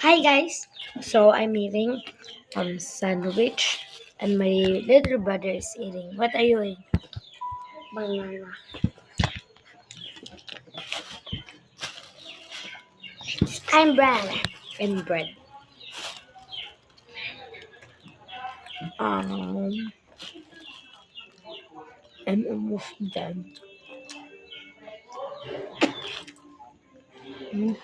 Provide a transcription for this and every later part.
Hi guys. So I'm eating sandwich and my little brother is eating. What are you eating? Banana. I'm bread. And bread. Um I'm almost done. Mm.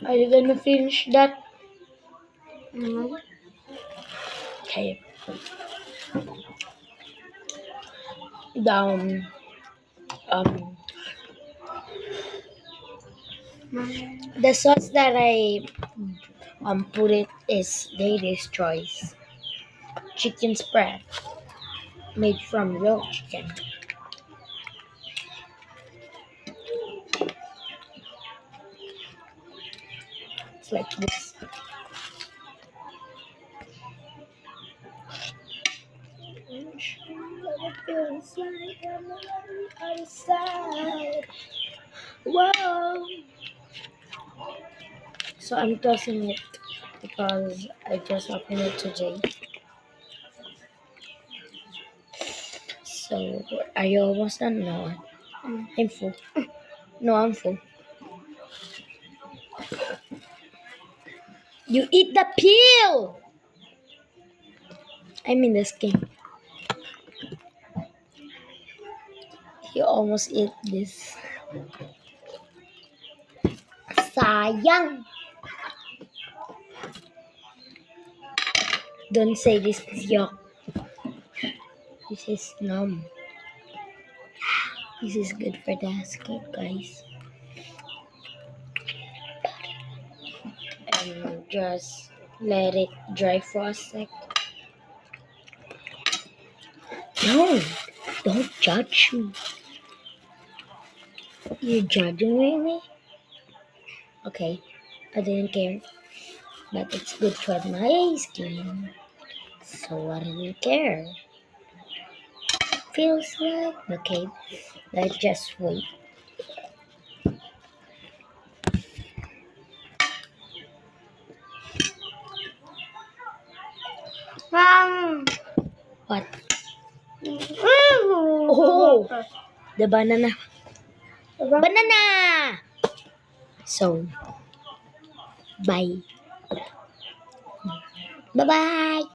Are you gonna finish that? Mm-hmm. Okay. Down um the sauce that I put it is Lady's Choice chicken spread made from real chicken. It's like this. What it feels like on the other side. Whoa. So I'm tossing it because I just opened it today. So are you almost done? No, I'm full. No, I'm full. You eat the peel. I mean the skin. You almost eat this. Sayang. Don't say this is yuck. This is numb. This is good for the skin, guys. And just let it dry for a sec. No, don't judge me. You're judging me? Okay, I didn't care. But it's good for my skin. So I didn't care. Feels like okay. Let's just wait. What? Oh, the banana. Banana! So, bye. Bye-bye.